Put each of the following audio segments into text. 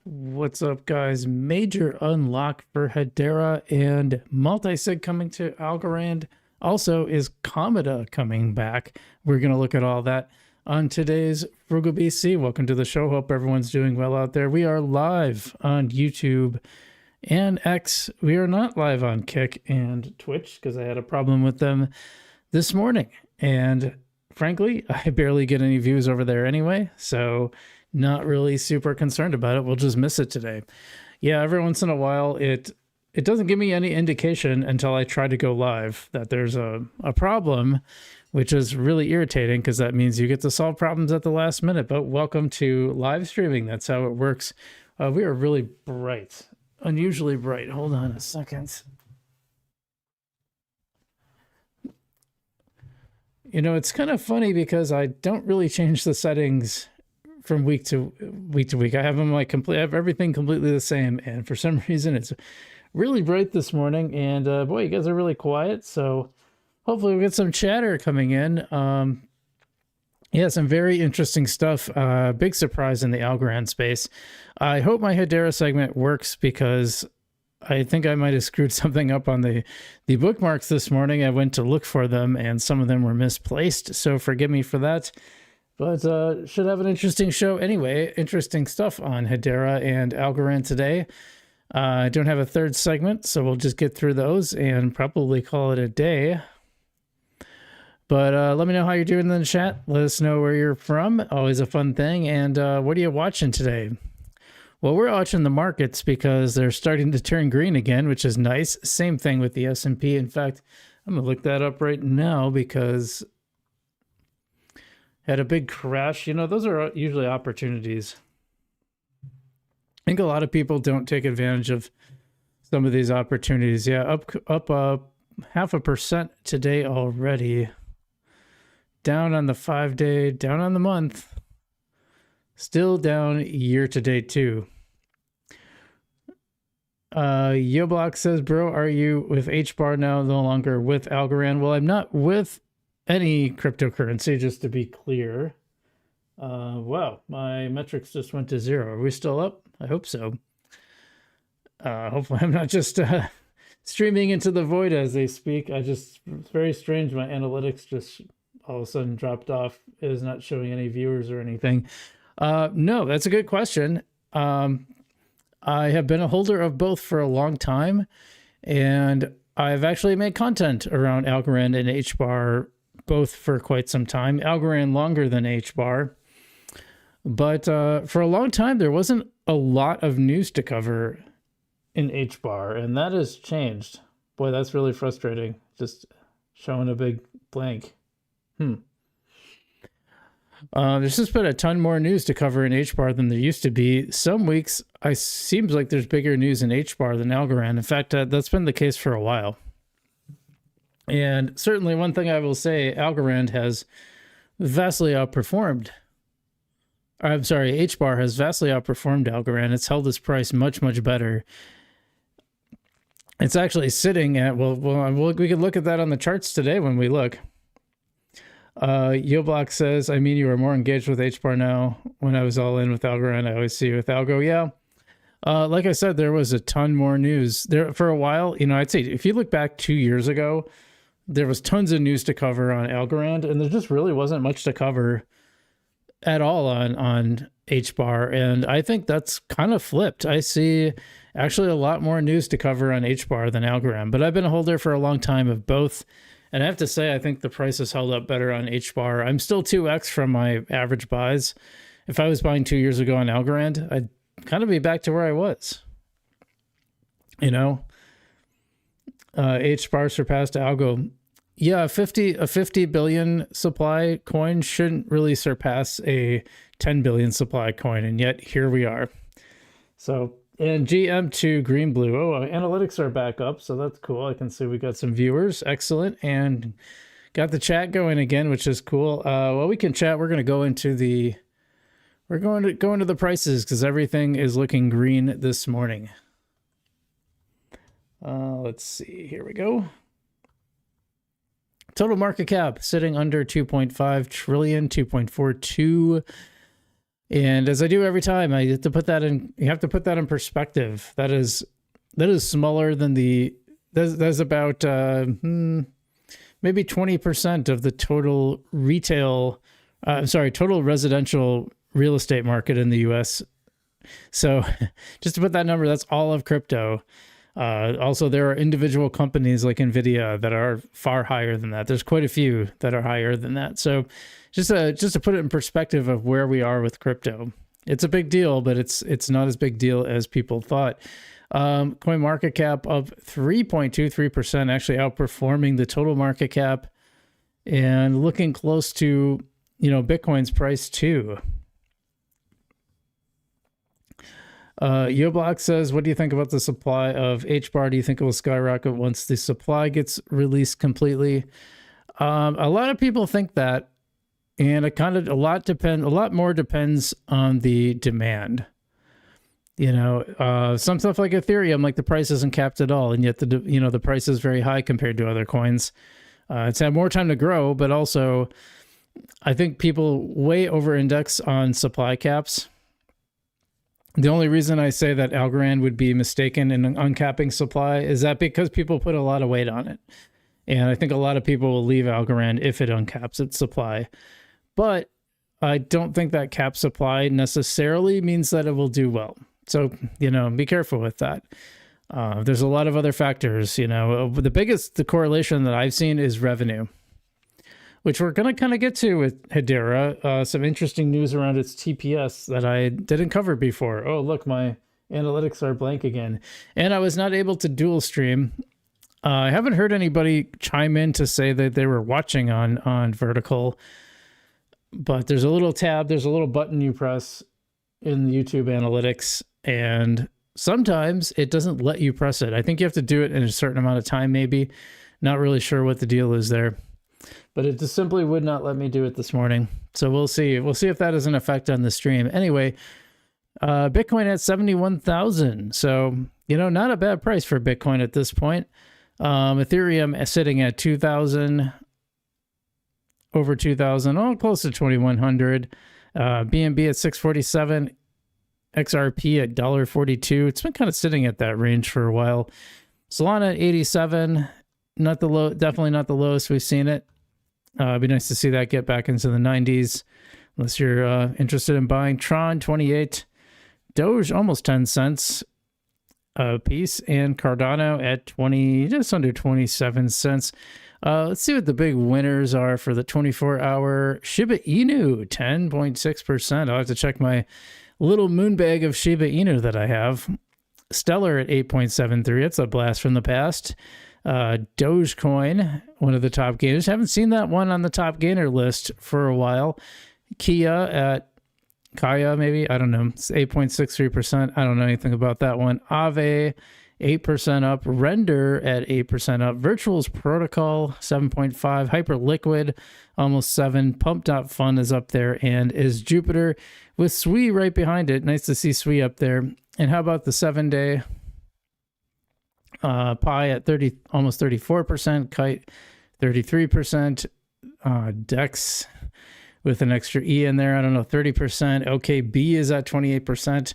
What's up, guys? Major unlock for Hedera and Multisig coming to Algorand. Also, is Cometa coming back? We're going to look at all that on today's FrugalBC. Welcome to the show. Hope everyone's doing well out there. We are live on YouTube and X. We are not live on Kick and Twitch because I had a problem with them this morning. And frankly, I barely get any views over there anyway. So not really super concerned about it. We'll just miss it today. Yeah, every once in a while, it doesn't give me any indication until I try to go live that there's a problem, which is really irritating because that means you get to solve problems at the last minute. But welcome to live streaming. That's how it works. We are really bright, unusually bright. Hold on a second. You know, it's kind of funny because I don't really change the settings from week to week. I have them like I have everything completely the same, and for some reason it's really bright this morning. And boy, you guys are really quiet, so hopefully we'll get some chatter coming in. Yeah, some very interesting stuff. Big surprise in the Algorand space. I hope my Hedera segment works because I think I might have screwed something up on the bookmarks this morning. I went to look for them and some of them were misplaced, so forgive me for that. But should have an interesting show anyway. Interesting stuff on Hedera and Algorand today. I don't have a third segment, so we'll just get through those and probably call it a day. But let me know how you're doing in the chat. Let us know where you're from. Always a fun thing. And what are you watching today? Well, we're watching the markets because they're starting to turn green again, which is nice. Same thing with the S&P. In fact, I'm going to look that up right now because had a big crash. You know, those are usually opportunities. I think a lot of people don't take advantage of some of these opportunities. Yeah, up 0.5% today already. Down on the 5-day, down on the month. Still down year to date too. YoBlock says, bro, are you with HBAR now, no longer with Algorand? Well, I'm not with any cryptocurrency, just to be clear. Wow, my metrics just went to 0. Are we still up? I hope so. Hopefully I'm not just streaming into the void as they speak. It's very strange. My analytics just all of a sudden dropped off. It is not showing any viewers or anything. No, that's a good question. I have been a holder of both for a long time, and I've actually made content around Algorand and HBAR both for quite some time. Algorand longer than HBAR. But for a long time, there wasn't a lot of news to cover in HBAR, and that has changed. Boy, that's really frustrating. Just showing a big blank. There's just been a ton more news to cover in HBAR than there used to be. Some weeks, it seems like there's bigger news in HBAR than Algorand. In fact, that's been the case for a while. And certainly one thing I will say, Algorand has vastly outperformed. I'm sorry, HBAR has vastly outperformed Algorand. It's held its price much, much better. It's actually sitting at, well, we could look at that on the charts today when we look. YoBlock says, I mean, you are more engaged with HBAR now. When I was all in with Algorand, I always see you with ALGO. Yeah. Like I said, there was a ton more news there for a while. You know, I'd say if you look back 2 years ago, there was tons of news to cover on Algorand, and there just really wasn't much to cover at all on HBAR. And I think that's kind of flipped. I see actually a lot more news to cover on HBAR than Algorand, but I've been a holder for a long time of both. And I have to say, I think the price has held up better on HBAR. I'm still 2x from my average buys. If I was buying 2 years ago on Algorand, I'd kind of be back to where I was. You know, HBAR surpassed ALGO. Yeah, a 50 billion supply coin shouldn't really surpass a 10 billion supply coin, and yet here we are. So, and GM2 green blue. Oh, analytics are back up, so that's cool. I can see we got some viewers. Excellent. And got the chat going again, which is cool. Well, we can chat. We're going to go into the prices because everything is looking green this morning. Let's see. Here we go. Total market cap sitting under 2.5 trillion, 2.42. And as I do every time, I have to put that in. You have to put that in perspective. That is smaller than the. That's about maybe 20% of the total retail. Total residential real estate market in the U.S. So, just to put that number, that's all of crypto. Also, there are individual companies like NVIDIA that are far higher than that. There's quite a few that are higher than that. So, just to put it in perspective of where we are with crypto, it's a big deal, but it's not as big deal as people thought. Coin market cap up 3.23%, actually outperforming the total market cap, and looking close to Bitcoin's price too. YoBlock says, what do you think about the supply of HBAR? Do you think it will skyrocket once the supply gets released completely? A lot of people think that, and a lot more depends on the demand. Some stuff like Ethereum, like the price isn't capped at all, and yet the price is very high compared to other coins. It's had more time to grow, but also I think people way over-index on supply caps. The only reason I say that Algorand would be mistaken in uncapping supply is that because people put a lot of weight on it. And I think a lot of people will leave Algorand if it uncaps its supply. But I don't think that cap supply necessarily means that it will do well. So, be careful with that. There's a lot of other factors. The correlation that I've seen is revenue, which we're going to kind of get to with Hedera. Some interesting news around its TPS that I didn't cover before. Oh, look, my analytics are blank again. And I was not able to dual stream. I haven't heard anybody chime in to say that they were watching on vertical. But there's a little tab, there's a little button you press in the YouTube analytics, and sometimes it doesn't let you press it. I think you have to do it in a certain amount of time, maybe. Not really sure what the deal is there. But it just simply would not let me do it this morning. So we'll see. We'll see if that has an effect on the stream. Anyway, Bitcoin at 71,000. So, not a bad price for Bitcoin at this point. Ethereum sitting at 2,000. Over 2,000, close to 2,100. BNB at 647. XRP at $1.42. It's been kind of sitting at that range for a while. Solana at 87. Not the low, definitely not the lowest we've seen it. It'd be nice to see that get back into the 90s, unless you're interested in buying. Tron 28. Doge almost 10 cents a piece, and Cardano at just under 27 cents. Let's see what the big winners are for the 24-hour. Shiba Inu, 10.6%. I'll have to check my little moon bag of Shiba Inu that I have. Stellar at 8.73. It's a blast from the past. Dogecoin, one of the top gainers. Haven't seen that one on the top gainer list for a while. Kaya, maybe? I don't know. It's 8.63%. I don't know anything about that one. Aave, 8% up. Render at 8% up. Virtuals Protocol, 7.5. Hyperliquid, almost 7. Pump.fun is up there, and is Jupiter with Sui right behind it. Nice to see Sui up there. And how about the 7-day? Pi at almost 34%. Kite, 33%. Dex with an extra E in there. I don't know, 30%. OKB is at 28%.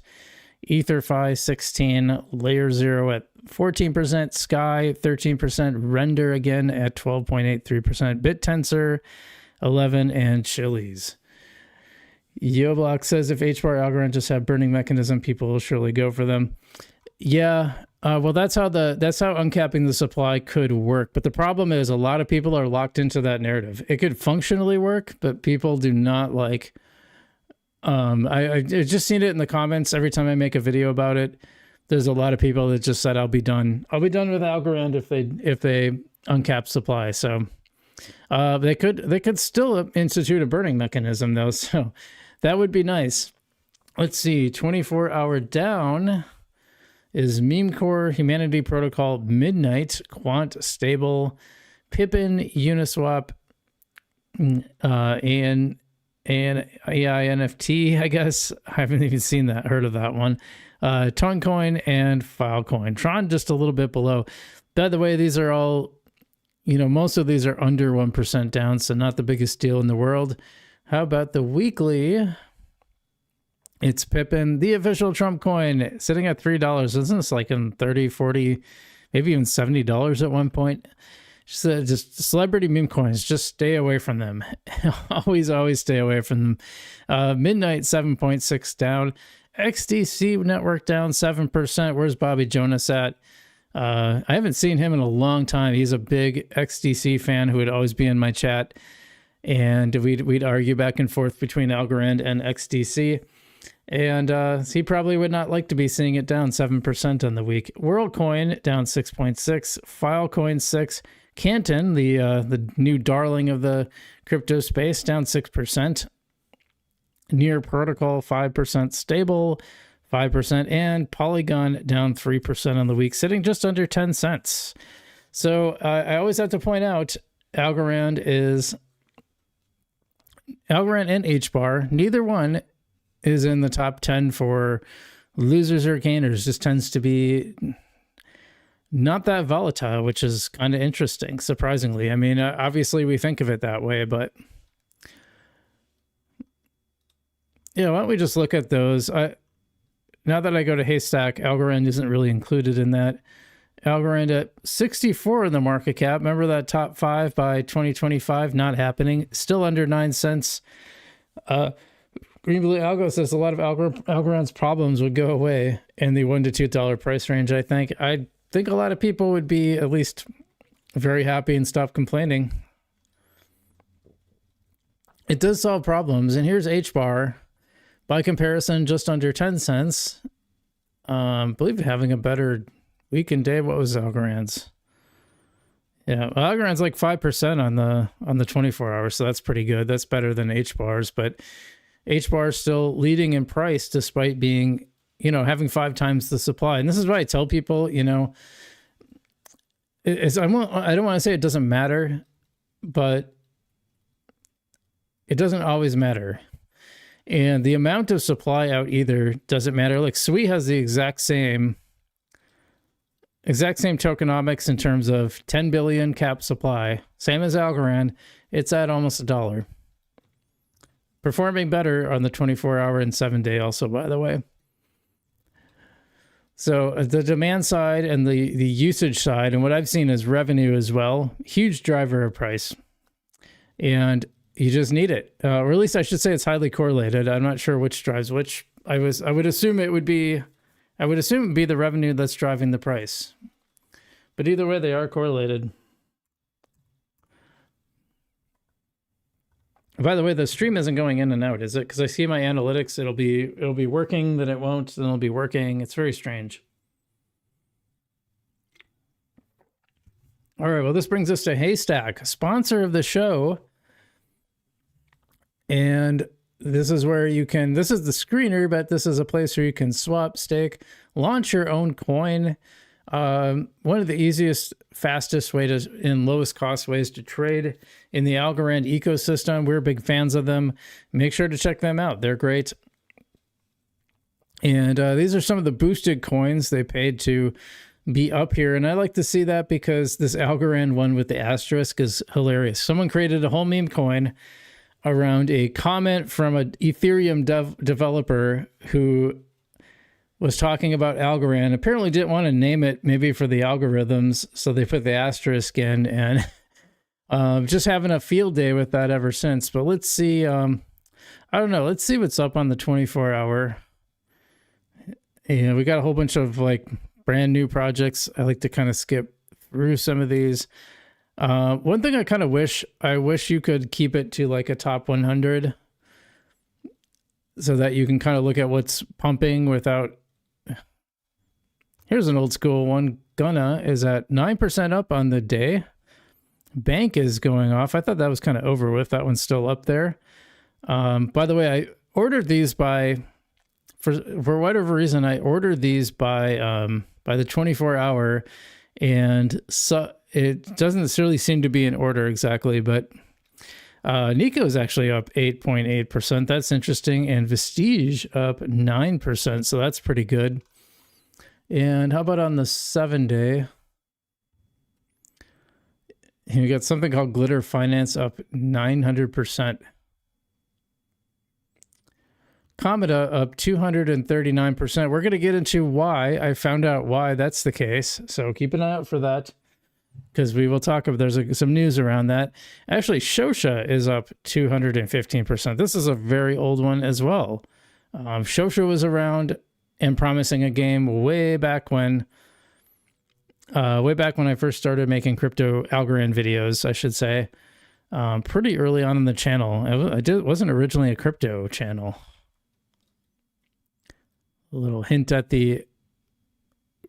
EtherFi 16, Layer 0 at 14%, Sky 13%, Render again at 12.83%, BitTensor 11, and Chiliz. YoBlock says if HBAR Algorand just have burning mechanism, people will surely go for them. Yeah, well, that's how uncapping the supply could work. But the problem is a lot of people are locked into that narrative. It could functionally work, but people do not like. I just seen it in the comments every time I make a video about it. There's a lot of people that just said I'll be done with Algorand if they uncap supply. So they could still institute a burning mechanism though. So that would be nice. Let's see. 24-hour down is Memecore, Humanity Protocol, Midnight, Quant, Stable, Pippin, Uniswap, and AI NFT, I guess. I haven't even heard of that one. Toncoin and Filecoin. Tron just a little bit below. By the way, these are all, most of these are under 1% down, so not the biggest deal in the world. How about the weekly? It's Pippin, the official Trump coin, sitting at $3. Isn't this like in 30, 40, maybe even $70 at one point? Just celebrity meme coins, just stay away from them. always stay away from them. Midnight 7.6 down. XDC network down 7%. Where's Bobby Jonas at? I haven't seen him in a long time. He's a big XDC fan who would always be in my chat, and we'd argue back and forth between Algorand and XDC. And he probably would not like to be seeing it down 7% on the week. WorldCoin down 6.6, Filecoin 6, Canton, the new darling of the crypto space, down 6%. Near Protocol 5% stable, 5%, and Polygon down 3% on the week, sitting just under 10 cents. So I always have to point out Algorand and HBAR, neither one is in the top 10 for losers or gainers. Just tends to be not that volatile, which is kind of interesting, surprisingly. I mean, obviously we think of it that way, but yeah, why don't we just look at those? Now that I go to Haystack, Algorand isn't really included in that. Algorand at 64 in the market cap. Remember that top 5 by 2025? Not happening. Still under 9 cents. Greenblue Algo says a lot of Algorand's problems would go away in the $1 to $2 price range. I think a lot of people would be at least very happy and stop complaining. It does solve problems. And here's HBAR. By comparison, just under 10 cents. I believe having a better week and day. What was Algorand's? Yeah, well, Algorand's like 5% on the 24 hours, so that's pretty good. That's better than HBAR's, but HBAR is still leading in price despite being, having 5 times the supply. And this is why I tell people, I don't want to say it doesn't matter, but it doesn't always matter. And the amount of supply out either doesn't matter. Like SWI has the exact same tokenomics in terms of 10 billion cap supply, same as Algorand. It's at almost $1. Performing better on the 24-hour and 7-day also, by the way. So the demand side and the usage side, and what I've seen is revenue as well, huge driver of price. And you just need it. Or at least I should say it's highly correlated. I'm not sure which drives which. I would assume it would be the revenue that's driving the price. But either way, they are correlated. By the way, the stream isn't going in and out, is it? Because I see my analytics, it'll be working, then it won't, then it'll be working. It's very strange. All right, well, this brings us to Haystack, sponsor of the show. And this is where this is the screener, but this is a place where you can swap, stake, launch your own coin. One of the easiest, fastest and lowest cost ways to trade in the Algorand ecosystem. We're big fans of them. Make sure to check them out. They're great. And these are some of the boosted coins they paid to be up here. And I like to see that because this Algorand one with the asterisk is hilarious. Someone created a whole meme coin around a comment from an Ethereum developer who was talking about Algorand. Apparently didn't want to name it, maybe for the algorithms, so they put the asterisk in, and just having a field day with that ever since. But let's see, I don't know, let's see what's up on the 24-hour. And we got a whole bunch of like brand new projects. I like to kind of skip through some of these. One thing I wish you could keep it to like a top 100 so that you can kind of look at what's pumping without. Here's an old school one. Gunna is at 9% up on the day. Bank is going off. I thought that was kind of over with. That one's still up there. By the way, I ordered these for whatever reason, I ordered these by the 24-hour, and so it doesn't necessarily seem to be in order exactly, but Nico is actually up 8.8%. That's interesting. And Vestige up 9%. So that's pretty good. And how about on the 7-day? You got something called Glitter Finance up 900%. Cometa up 239%. We're going to get into why. I found out why that's the case. So keep an eye out for that, because we will talk about, there's some news around that. Actually, Shosha is up 215%. This is a very old one as well. Shosha was around and promising a game way back when I first started making crypto Algorand videos, I should say. Pretty early on in the channel. It wasn't originally a crypto channel. A little hint at the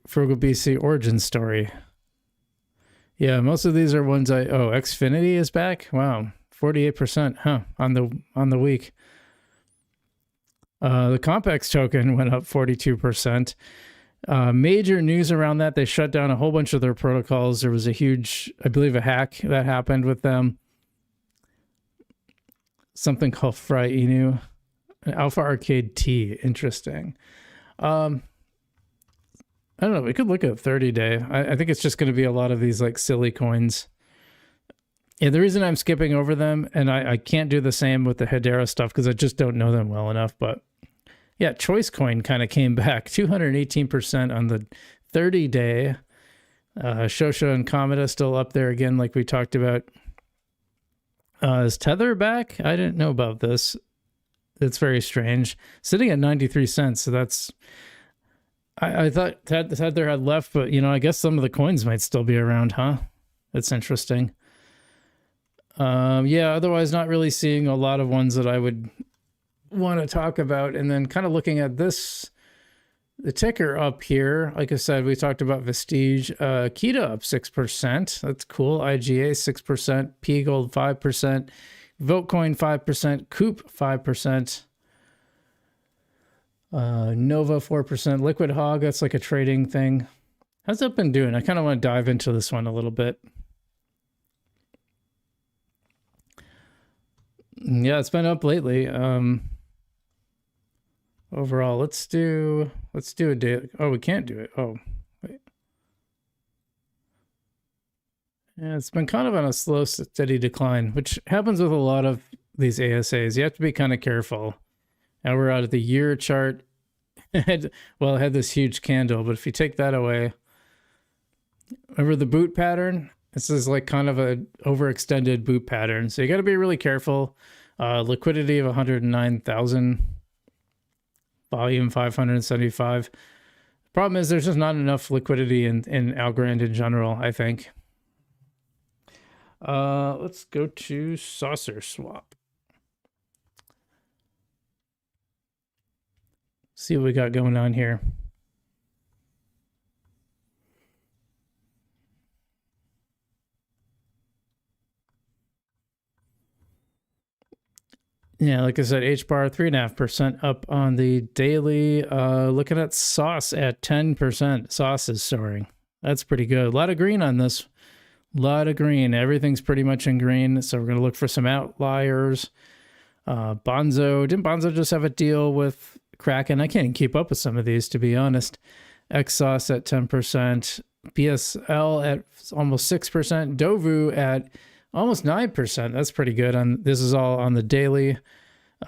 FrugalBC origin story. Yeah, most of these are ones Xfinity is back. Wow, 48%, huh, on the week. The Compex token went up 42%. Major news around that, they shut down a whole bunch of their protocols. There was a huge, I believe, a hack that happened with them. Something called Fry Inu. Alpha Arcade T, interesting. I don't know, we could look at 30-day. I think it's just going to be a lot of these like silly coins. Yeah, the reason I'm skipping over them, and I can't do the same with the Hedera stuff because I just don't know them well enough, but yeah, Choice Coin kind of came back, 218% on the 30-day. Shosha and Cometa still up there again, like we talked about. Is Tether back? I didn't know about this. It's very strange. Sitting at 93 cents, so that's... I thought Tether had left, but, you know, I guess some of the coins might still be around, huh? That's interesting. Yeah, otherwise not really seeing a lot of ones that I would want to talk about. And then kind of looking at this, the ticker up here, like I said, we talked about Vestige. Kita up 6%. That's cool. IGA 6%. P-Gold 5%. Votecoin 5%. Coop 5%. Nova 4%. Liquid Hog, that's like a trading thing. How's that been doing? I kind of want to dive into this one a little bit. Yeah, it's been up lately. Overall, let's do a daily. Oh, we can't do it. Oh, wait. Yeah, it's been kind of on a slow, steady decline, which happens with a lot of these ASAs. You have to be kind of careful. Now we're out of the year chart. Well, it had this huge candle, but if you take that away, remember the boot pattern? This is like kind of a overextended boot pattern. So you got to be really careful. Liquidity of 109,000. Volume 575. Problem is there's just not enough liquidity in Algorand in general, I think. Let's go to Saucer Swap. See what we got going on here. Yeah, like I said, HBAR 3.5% up on the daily. Looking at Sauce at 10%. Sauce is soaring. That's pretty good. A lot of green on this. A lot of green. Everything's pretty much in green. So we're going to look for some outliers. Bonzo. Didn't Bonzo just have a deal with Kraken? I can't even keep up with some of these, to be honest. XSauce at 10%. BSL at almost 6%. Dovu at almost 9%. That's pretty good. This is all on the daily.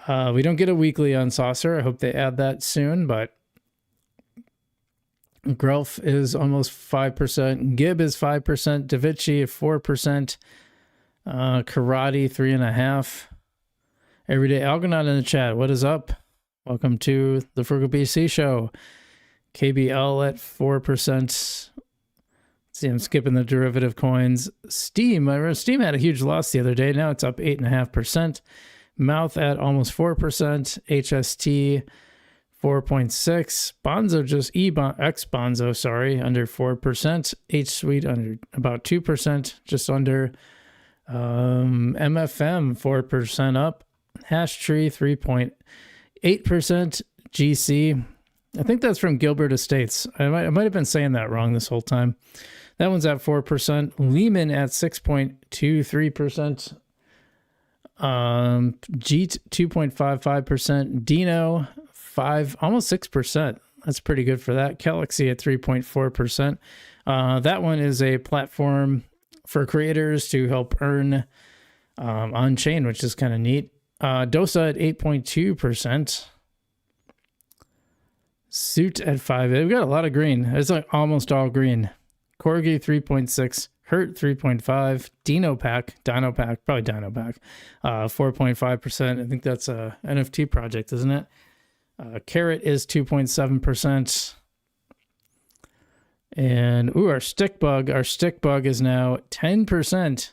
We don't get a weekly on Saucer. I hope they add that soon, but Grelf is almost 5%. Gib is 5%. Davichi 4%. Karate 3.5%. Everyday Algonaut in the chat. What is up? Welcome to the FrugalBC show. KBL at 4%. See, I'm skipping the derivative coins. Steam. I remember Steam had a huge loss the other day. Now it's up 8.5%. Mouth at almost 4%. HST 4.6%. Bonzo just X Bonzo, sorry, under 4%. H Suite under about 2%, just under. MFM 4% up. Hashtree 3.8%. GC. I think that's from Gilbert Estates. I might have been saying that wrong this whole time. That one's at 4%. Lehman at 6.23%. Jeet 2.55%. Dino almost 6%. That's pretty good for that. Galaxy at 3.4%. That one is a platform for creators to help earn on chain, which is kind of neat. Dosa at 8.2%. Suit at 5. We've got a lot of green. It's like almost all green. Corgi 3.6. Hurt 3.5. Dino Pack, probably Dino Pack, 4.5%. I think that's a NFT project, isn't it? Carrot is 2.7%. And our stick bug is now 10%.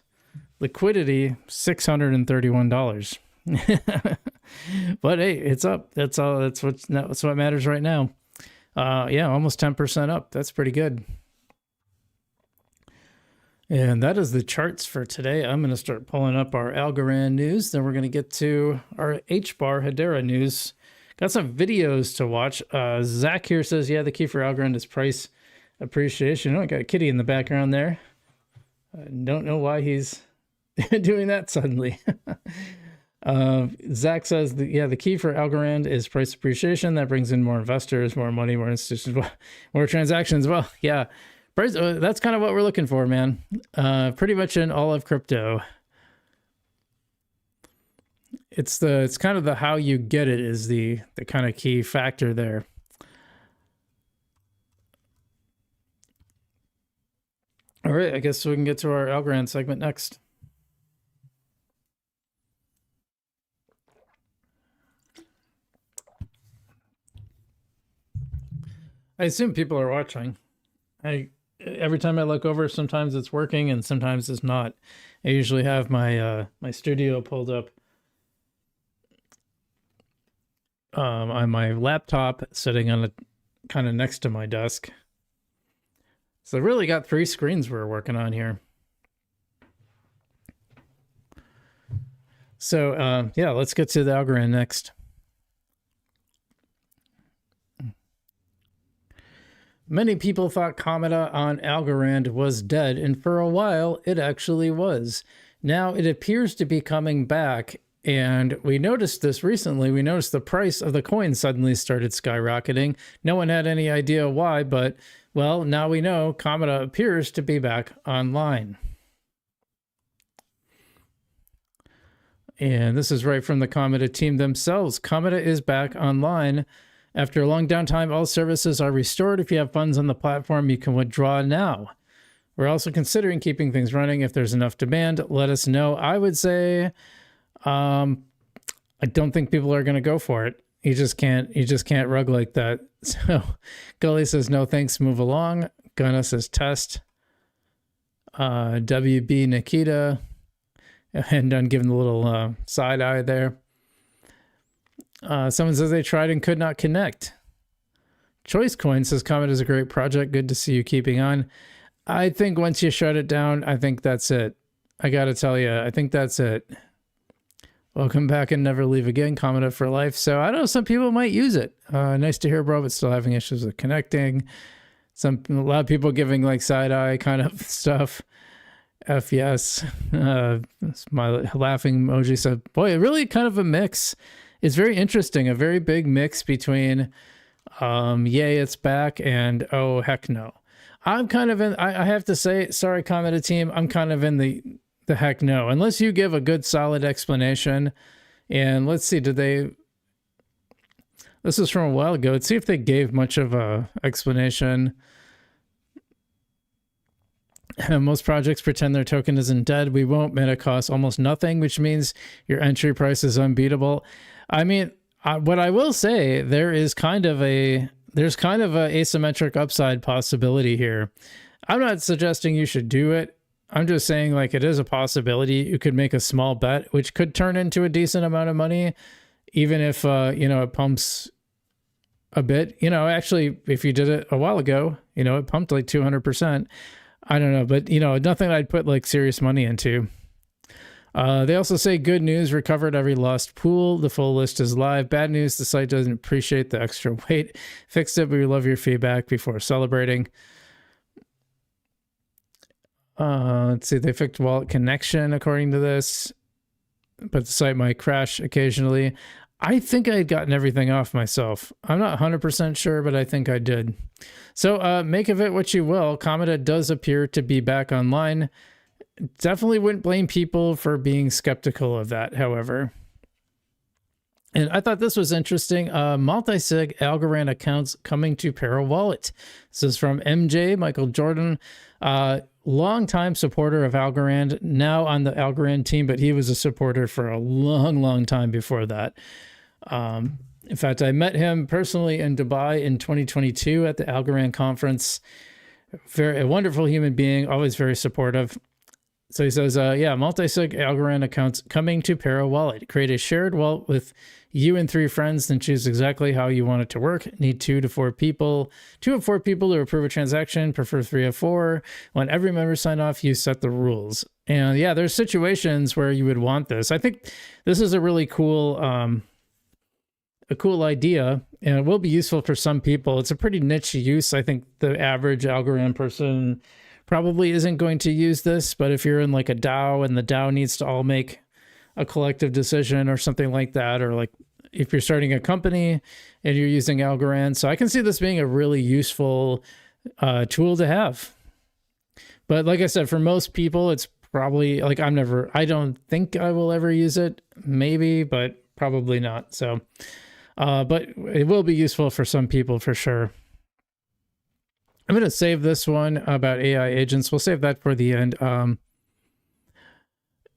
Liquidity $631. But hey, it's up. That's what matters right now. Yeah, almost 10% up. That's pretty good. And that is the charts for today. I'm going to start pulling up our Algorand news. Then we're going to get to our HBAR Hedera news. Got some videos to watch. Zach here says, yeah, the key for Algorand is price appreciation. Oh, I got a kitty in the background there. I don't know why he's doing that suddenly. Zach says, the key for Algorand is price appreciation. That brings in more investors, more money, more institutions, more transactions. Well, yeah. That's kind of what we're looking for, man. Pretty much in all of crypto. It's kind of the how you get it is the kind of key factor there. All right, I guess we can get to our Algorand segment next. I assume people are watching. Every time I look over, sometimes it's working and sometimes it's not. I usually have my my studio pulled up on my laptop, sitting on kind of next to my desk. So I really got 3 screens we're working on here. So yeah, let's get to the Algorand next. Many people thought Cometa on Algorand was dead, and for a while it actually was. Now it appears to be coming back, and we noticed this recently. We noticed the price of the coin suddenly started skyrocketing. No one had any idea why, but well, now we know Cometa appears to be back online. And this is right from the Cometa team themselves. Cometa is back online. After a long downtime, all services are restored. If you have funds on the platform, you can withdraw now. We're also considering keeping things running. If there's enough demand, let us know. I would say, I don't think people are going to go for it. You just can't rug like that. So Gully says, no thanks, move along. Gunna says, test. WB Nikita, and done giving the little side eye there. Someone says they tried and could not connect. Choice Coin says, Comet is a great project. Good to see you keeping on. I think once you shut it down, I think that's it. I got to tell you, I think that's it. Welcome back and never leave again. Cometa for life. So I don't know, some people might use it. Nice to hear, bro, but still having issues with connecting. A lot of people giving like side eye kind of stuff. F yes. My laughing emoji said, boy, really kind of a mix. It's very interesting, a very big mix between yay, it's back, and oh, heck no. I'm kind of in, I have to say, sorry, Cometa team, I'm kind of in the heck no. Unless you give a good, solid explanation. And let's see, this is from a while ago. Let's see if they gave much of a explanation. Most projects pretend their token isn't dead. We won't. Meta costs almost nothing, which means your entry price is unbeatable. I mean, what I will say, there's kind of a asymmetric upside possibility here. I'm not suggesting you should do it. I'm just saying, like, it is a possibility. You could make a small bet, which could turn into a decent amount of money, even if it pumps a bit. Actually, if you did it a while ago, it pumped like 200%. I don't know, but nothing I'd put like serious money into. They also say good news, recovered every lost pool. The full list is live. Bad news, the site doesn't appreciate the extra weight. Fixed it, but we love your feedback before celebrating. Let's see, they fixed wallet connection according to this, but the site might crash occasionally. I think I had gotten everything off myself. I'm not 100% sure, but I think I did. So make of it what you will. Cometa does appear to be back online. Definitely wouldn't blame people for being skeptical of that, however. And I thought this was interesting. Multisig Algorand accounts coming to Pera Wallet. This is from MJ, Michael Jordan, longtime supporter of Algorand, now on the Algorand team, but he was a supporter for a long, long time before that. In fact, I met him personally in Dubai in 2022 at the Algorand conference. A wonderful human being, always very supportive. So he says, yeah, Multisig Algorand accounts coming to Pera Wallet. Create a shared wallet with you and 3 friends, then choose exactly how you want it to work. Need 2 to 4 people. 2 of 4 people to approve a transaction, prefer 3 of 4. When every member sign off, you set the rules. And yeah, there's situations where you would want this. I think this is a really cool idea, and it will be useful for some people. It's a pretty niche use. I think the average Algorand person probably isn't going to use this, but if you're in like a DAO and the DAO needs to all make a collective decision or something like that, or like if you're starting a company and you're using Algorand. So I can see this being a really useful tool to have. But like I said, for most people, it's probably like I don't think I will ever use it. Maybe, but probably not. So, but it will be useful for some people for sure. I'm going to save this one about AI agents. We'll save that for the end.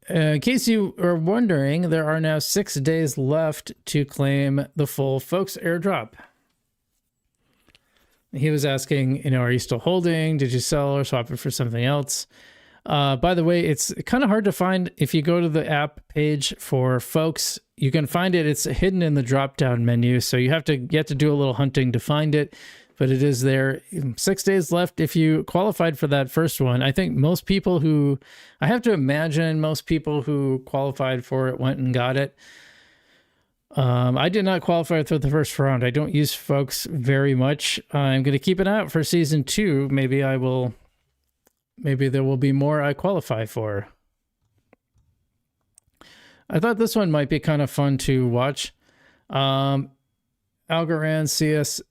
In case you are wondering, there are now 6 days left to claim the full Folks airdrop. He was asking, are you still holding? Did you sell or swap it for something else? By the way, it's kind of hard to find. If you go to the app page for Folks, you can find it. It's hidden in the drop-down menu, so you have to do a little hunting to find it. But it is there. 6 days left if you qualified for that first one. I think most people I have to imagine most people who qualified for it went and got it. I did not qualify for the first round. I don't use Folks very much. I'm going to keep an eye out for season 2. Maybe there will be more I qualify for. I thought this one might be kind of fun to watch. Algorand CS,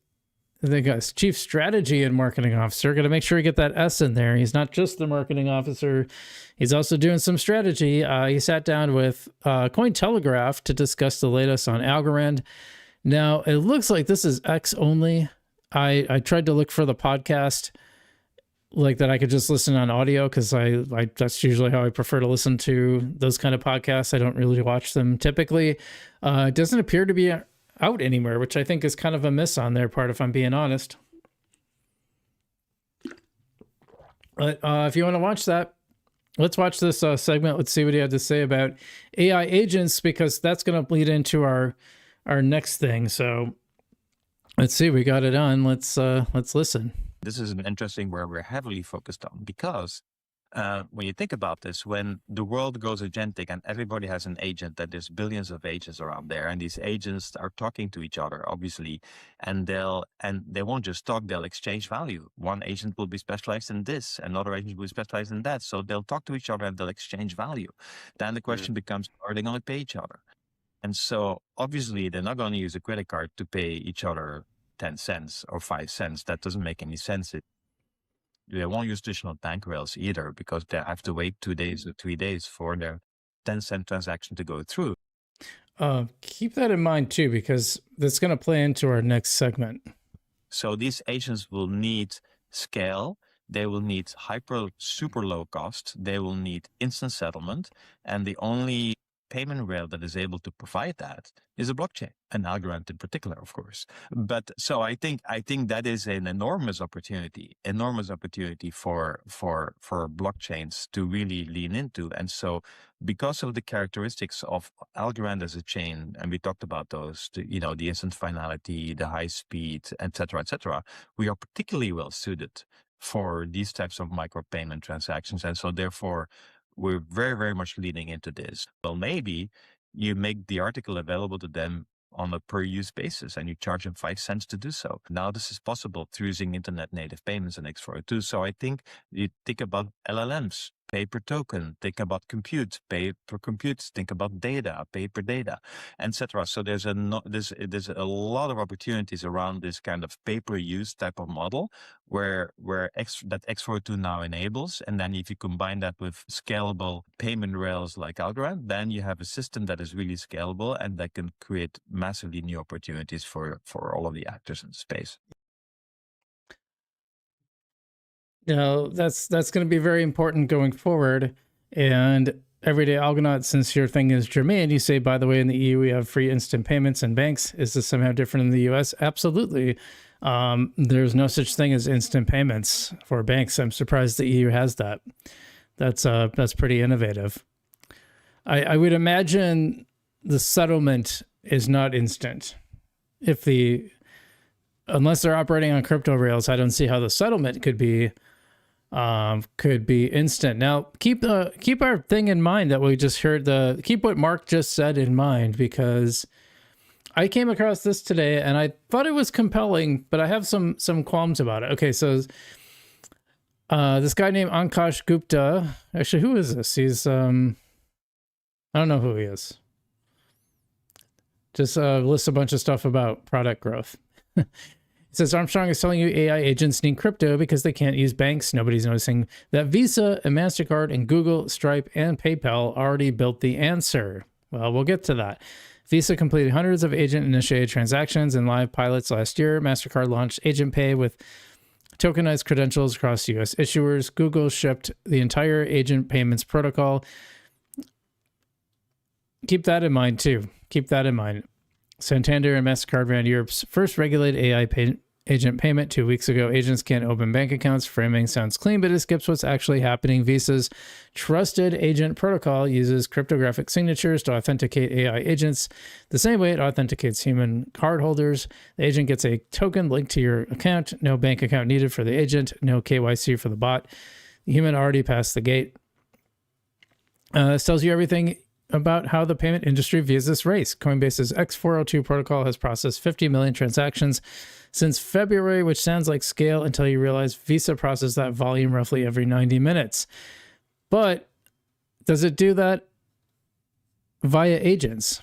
I think it's Chief Strategy and Marketing Officer. Got to make sure you get that S in there. He's not just the marketing officer. He's also doing some strategy. He sat down with Cointelegraph to discuss the latest on Algorand. Now, it looks like this is X only. I tried to look for the podcast like that I could just listen on audio, because I that's usually how I prefer to listen to those kind of podcasts. I don't really watch them typically. It doesn't appear to be out anywhere, which I think is kind of a miss on their part, if I'm being honest. But if you want to watch that, let's watch this segment. Let's see what he had to say about AI agents, because that's going to lead into our next thing. So let's see, we got it on. Let's listen. This is an interesting where we're heavily focused on, because when you think about this, when the world goes agentic and everybody has an agent, that there's billions of agents around there, and these agents are talking to each other, obviously, and they won't just talk, they'll exchange value. One agent will be specialized in this, another agent will be specialized in that. So they'll talk to each other and they'll exchange value. Then the question becomes, are they going to pay each other? And so obviously they're not going to use a credit card to pay each other 10 cents or 5 cents. That doesn't make any sense. They won't use traditional bank rails either, because they have to wait 2 days or 3 days for their 10-cent transaction to go through. Keep that in mind too, because that's going to play into our next segment. So these agents will need scale. They will need super low cost. They will need instant settlement. And the only payment rail that is able to provide that is a blockchain, an Algorand in particular, of course. But so I think that is an enormous opportunity for blockchains to really lean into. And so because of the characteristics of Algorand as a chain, and we talked about those, the instant finality, the high speed, et cetera, we are particularly well suited for these types of micropayment transactions. And so therefore, we're very, very much leaning into this. Well, maybe you make the article available to them on a per use basis and you charge them 5 cents to do so. Now this is possible through using internet native payments and X402. So I think you think about LLMs pay per token, think about compute, pay per compute, think about data, pay per data, etc. So there's a lot of opportunities around this kind of pay per use type of model where that X402 now enables. And then if you combine that with scalable payment rails like Algorand, then you have a system that is really scalable and that can create massively new opportunities for all of the actors in the space. That's going to be very important going forward. And Everyday Algonaut, since your thing is germane, you say, by the way, in the EU, we have free instant payments and banks. Is this somehow different in the US? Absolutely. There's no such thing as instant payments for banks. I'm surprised the EU has that. That's pretty innovative. I would imagine the settlement is not instant. Unless they're operating on crypto rails, I don't see how the settlement could be instant. Now, keep our thing in mind that we just heard. Keep what Mark just said in mind, because I came across this today and I thought it was compelling, but I have some qualms about it. Okay, so this guy named Ankash Gupta. Actually, who is this? He's I don't know who he is. Just lists a bunch of stuff about product growth. It says Armstrong is telling you AI agents need crypto because they can't use banks. Nobody's noticing that Visa and MasterCard and Google, Stripe, and PayPal already built the answer. Well, we'll get to that. Visa completed hundreds of agent-initiated transactions and live pilots last year. MasterCard launched Agent Pay with tokenized credentials across U.S. issuers. Google shipped the entire agent payments protocol. Keep that in mind, too. Keep that in mind. Santander and MasterCard ran Europe's first regulated AI agent payment 2 weeks ago. Agents can't open bank accounts. Framing sounds clean, but it skips what's actually happening. Visa's trusted agent protocol uses cryptographic signatures to authenticate AI agents the same way it authenticates human cardholders. The agent gets a token linked to your account. No bank account needed for the agent. No KYC for the bot. The human already passed the gate. This tells you everything about how the payment industry views this race. Coinbase's X402 protocol has processed 50 million transactions since February, which sounds like scale until you realize Visa processes that volume roughly every 90 minutes. But does it do that via agents?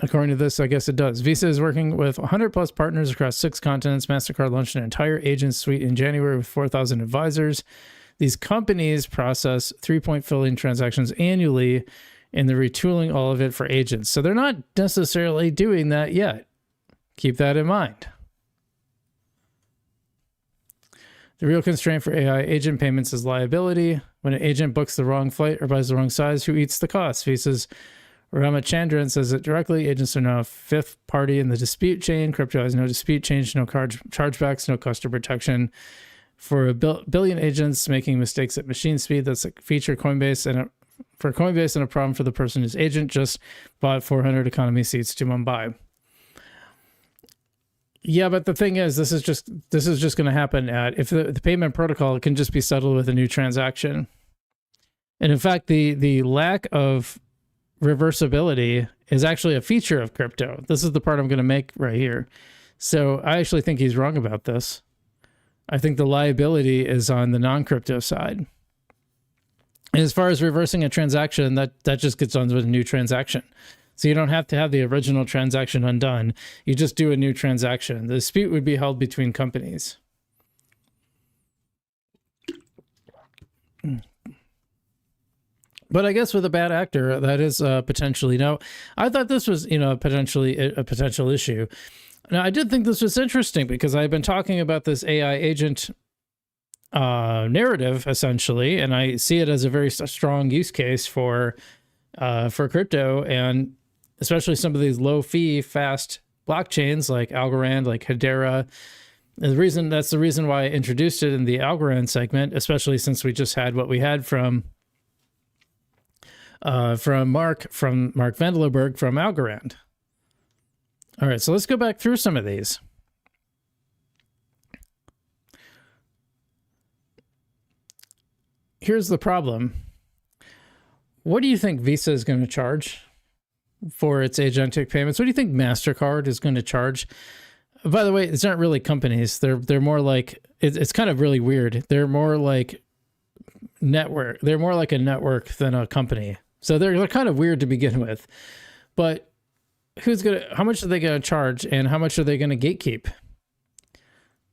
According to this, I guess it does. Visa is working with 100 plus partners across 6 continents. MasterCard launched an entire agent suite in January with 4,000 advisors. These companies process 3.4 billion transactions annually, and they're retooling all of it for agents. So they're not necessarily doing that yet. Keep that in mind. The real constraint for AI agent payments is liability. When an agent books the wrong flight or buys the wrong size, who eats the cost? Visa's Ramachandran says it directly. Agents are now a fifth party in the dispute chain. Crypto has no dispute chain, no chargebacks, no customer protection. For a billion agents making mistakes at machine speed, that's a feature Coinbase and a problem for the person whose agent just bought 400 economy seats to Mumbai. Yeah, but the thing is, this is just going to happen if the payment protocol can just be settled with a new transaction. And in fact, the lack of reversibility is actually a feature of crypto. This is the part I'm going to make right here. So I actually think he's wrong about this. I think the liability is on the non-crypto side. And as far as reversing a transaction, that just gets on with a new transaction. So you don't have to have the original transaction undone. You just do a new transaction. The dispute would be held between companies. But I guess with a bad actor, that is potentially. Now, I thought this was, potentially a potential issue. Now, I did think this was interesting because I've been talking about this AI agent narrative, essentially, and I see it as a very strong use case for crypto, and especially some of these low-fee, fast blockchains like Algorand, like Hedera. And that's the reason why I introduced it in the Algorand segment, especially since we just had what we had from Mark Vandelenberg from Algorand. All right, so let's go back through some of these. Here's the problem. What do you think Visa is going to charge for its agentic payments? What do you think MasterCard is going to charge? By the way, it's not really companies. They're more like it's kind of really weird. They're more like network. They're more like a network than a company. So they're kind of weird to begin with. But how much are they going to charge, and how much are they going to gatekeep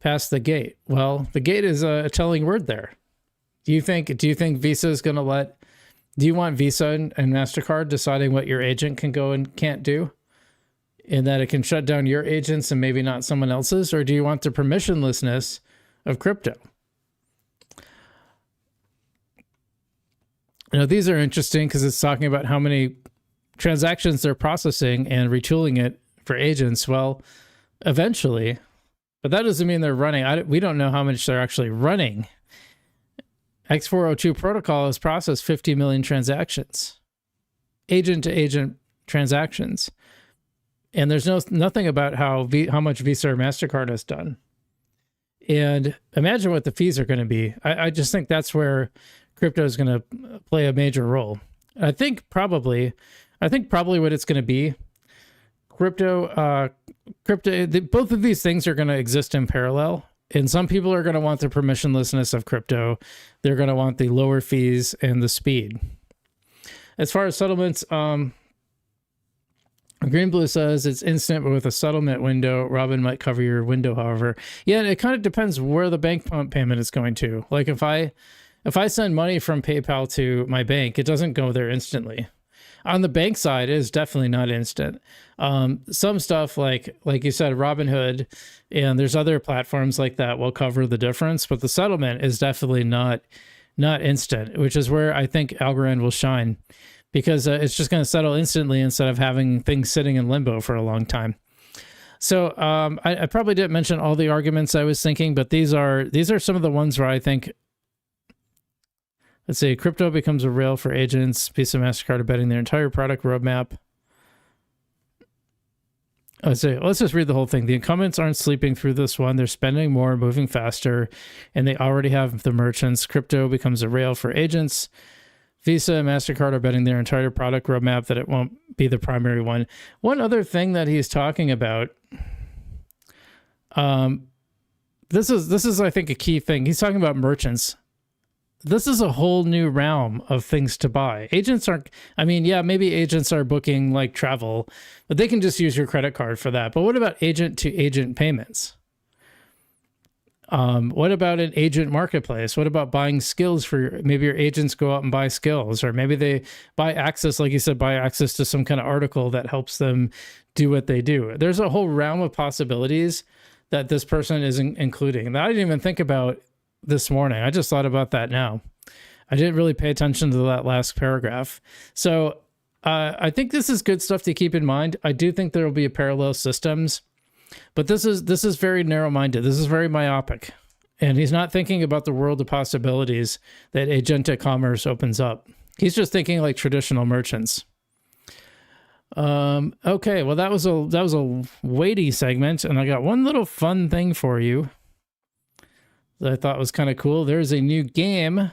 past the gate? Well, the gate is a telling word there. Do you think Visa is going to do you want Visa and MasterCard deciding what your agent can go and can't do? And that it can shut down your agents and maybe not someone else's? Or do you want the permissionlessness of crypto? These are interesting because it's talking about how many transactions they're processing and retooling it for agents. Well, eventually, but that doesn't mean they're running. We don't know how much they're actually running. X402 protocol has processed 50 million transactions, agent-to-agent transactions. And there's nothing about how much Visa or MasterCard has done. And imagine what the fees are going to be. I just think that's where crypto is going to play a major role. I think probably what it's going to be, crypto, both of these things are going to exist in parallel. And some people are going to want the permissionlessness of crypto. They're going to want the lower fees and the speed. As far as settlements, Greenblue says it's instant, but with a settlement window. Robin might cover your window, however. Yeah, it kind of depends where the bank payment is going to. Like if I send money from PayPal to my bank, it doesn't go there instantly. On the bank side, it is definitely not instant. Some stuff like you said, Robinhood, and there's other platforms like that will cover the difference, but the settlement is definitely not instant, which is where I think Algorand will shine, because it's just going to settle instantly instead of having things sitting in limbo for a long time. So I probably didn't mention all the arguments I was thinking, but these are some of the ones where I think. Let's say crypto becomes a rail for agents. Visa, MasterCard are betting their entire product roadmap. Let's just read the whole thing. The incumbents aren't sleeping through this one. They're spending more, moving faster, and they already have the merchants. Crypto becomes a rail for agents. Visa and MasterCard are betting their entire product roadmap that it won't be the primary one. One other thing that he's talking about, this is I think a key thing. He's talking about merchants. This is a whole new realm of things to buy. Agents aren't, maybe agents are booking like travel, but they can just use your credit card for that. But what about agent to agent payments? What about an agent marketplace? What about buying skills maybe your agents go out and buy skills, or maybe they buy access, like you said, buy access to some kind of article that helps them do what they do. There's a whole realm of possibilities that this person is including that I didn't even think about this morning. I just thought about that now. I didn't really pay attention to that last paragraph. So I think this is good stuff to keep in mind. I do think there will be parallel systems, but this is very narrow-minded. This is very myopic. And he's not thinking about the world of possibilities that agentic commerce opens up. He's just thinking like traditional merchants. Okay, well that was a weighty segment, and I got one little fun thing for you that I thought was kind of cool. There's a new game.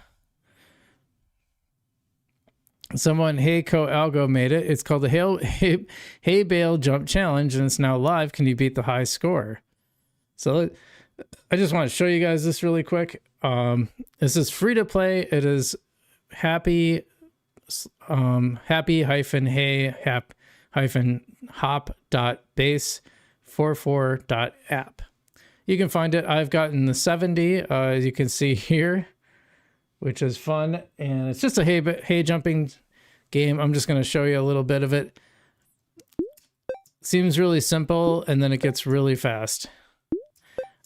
Someone, ALGO made it. It's called the Hey Bale Jump Challenge, and it's now live. Can you beat the high score? So I just want to show you guys this really quick. This is free to play. It is happy hop.base44.app. You can find it. I've gotten the 70, as you can see here, which is fun. And it's just a hay jumping game. I'm just going to show you a little bit of it. Seems really simple, and then it gets really fast.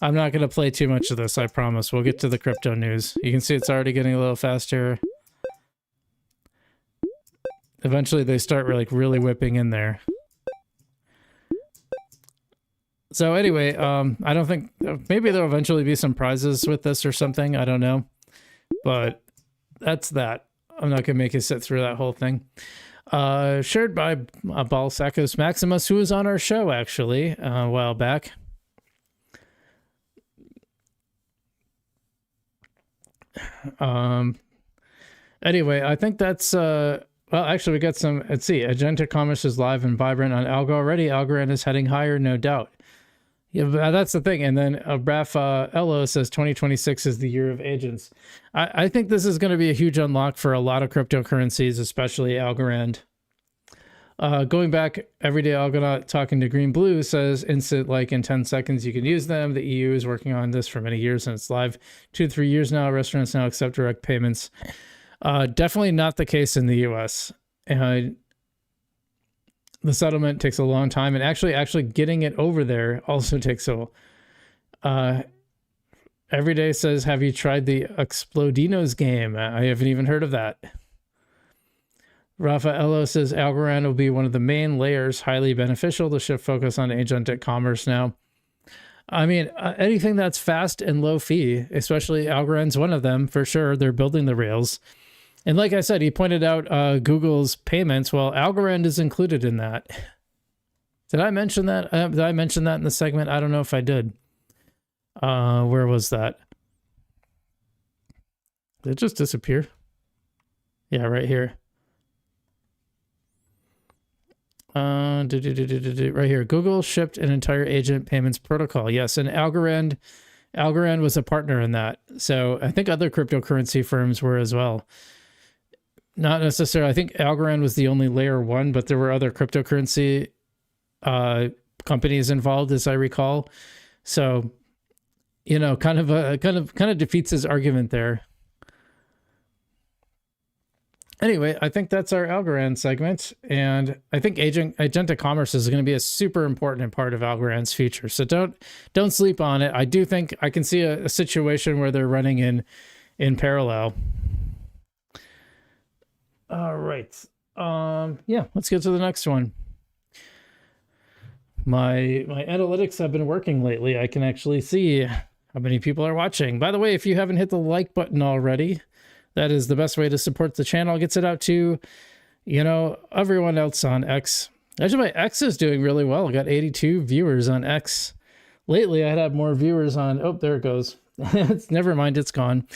I'm not going to play too much of this, I promise. We'll get to the crypto news. You can see it's already getting a little faster. Eventually they start like really whipping in there. So anyway, I don't think, maybe there'll eventually be some prizes with this or something. I don't know. But that's that. I'm not going to make you sit through that whole thing. Shared by Balsacos Maximus, who was on our show actually a while back. Anyway, I think that's, well, actually we got some, let's see, agentic commerce is live and vibrant on ALGO already. Algorand is heading higher, no doubt. Yeah, but that's the thing. And then Raffaello says 2026 is the year of agents. I think this is going to be a huge unlock for a lot of cryptocurrencies, especially Algorand. Going back, Everyday Algonaut talking to Green Blue says instant, like in 10 seconds you can use them. The EU is working on this for many years and it's live 2 to 3 years now. Restaurants now accept direct payments. Definitely not the case in the US. The settlement takes a long time, and actually getting it over there also takes Everyday says, have you tried the Explodinos game? I haven't even heard of that. Raffaello says Algorand will be one of the main layers, highly beneficial to shift focus on agentic commerce now. I mean, anything that's fast and low fee, especially Algorand's one of them for sure. They're building the rails. And like I said, he pointed out Google's payments. Well, Algorand is included in that. Did I mention that? Did I mention that in the segment? I don't know if I did. Where was that? Did it just disappear? Yeah, right here. Right here. Google shipped an entire agent payments protocol. Yes, and Algorand was a partner in that. So I think other cryptocurrency firms were as well. Not necessarily. I think Algorand was the only layer one, but there were other cryptocurrency companies involved, as I recall. So, you know, kind of defeats his argument there. Anyway, I think that's our Algorand segment, and I think agentic commerce is going to be a super important part of Algorand's future. So don't sleep on it. I do think I can see a situation where they're running in parallel. All right. Yeah, let's get to the next one. My analytics have been working lately. I can actually see how many people are watching. By the way, if you haven't hit the like button already, that is the best way to support the channel. It gets it out to, you know, everyone else on X. Actually, my X is doing really well. I got 82 viewers on X. Lately, I'd have more viewers on... Oh, there it goes. Never mind, it's gone.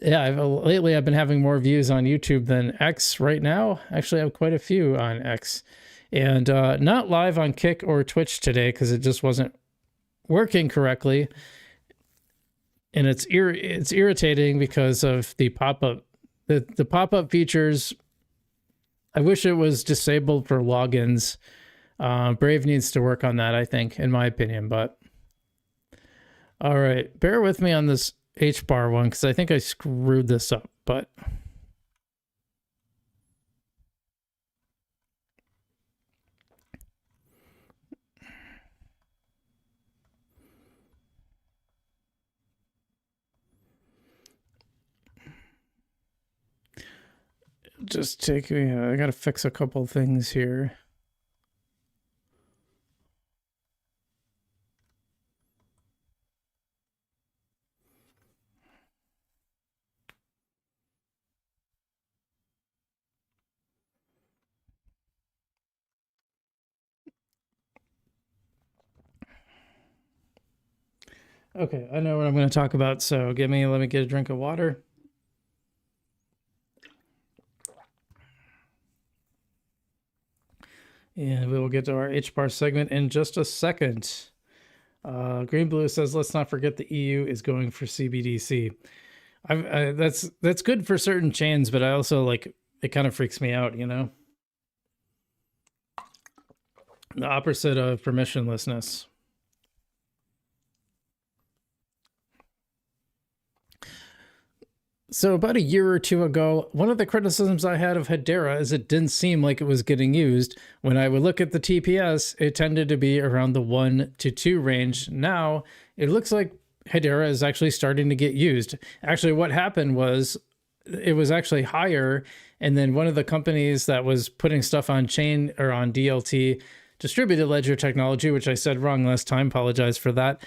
Yeah, lately I've been having more views on YouTube than X right now. Actually, I have quite a few on X. And not live on Kick or Twitch today because it just wasn't working correctly. And it's irritating because of the pop-up. The pop-up features, I wish it was disabled for logins. Brave needs to work on that, I think, in my opinion. But all right, bear with me on this HBAR one because I think I screwed this up. But just take me, I gotta fix a couple things here. Okay, I know what I'm going to talk about, so let me get a drink of water. And we will get to our HBAR segment in just a second. Green Blue says, let's not forget the EU is going for CBDC. That's good for certain chains, but I also like, it kind of freaks me out, you know? The opposite of permissionlessness. So about a year or two ago, one of the criticisms I had of Hedera is it didn't seem like it was getting used. When I would look at the TPS, it tended to be around the 1 to 2 range. Now, it looks like Hedera is actually starting to get used. Actually, what happened was it was actually higher, and then one of the companies that was putting stuff on chain or on DLT, distributed ledger technology, which I said wrong last time, apologize for that,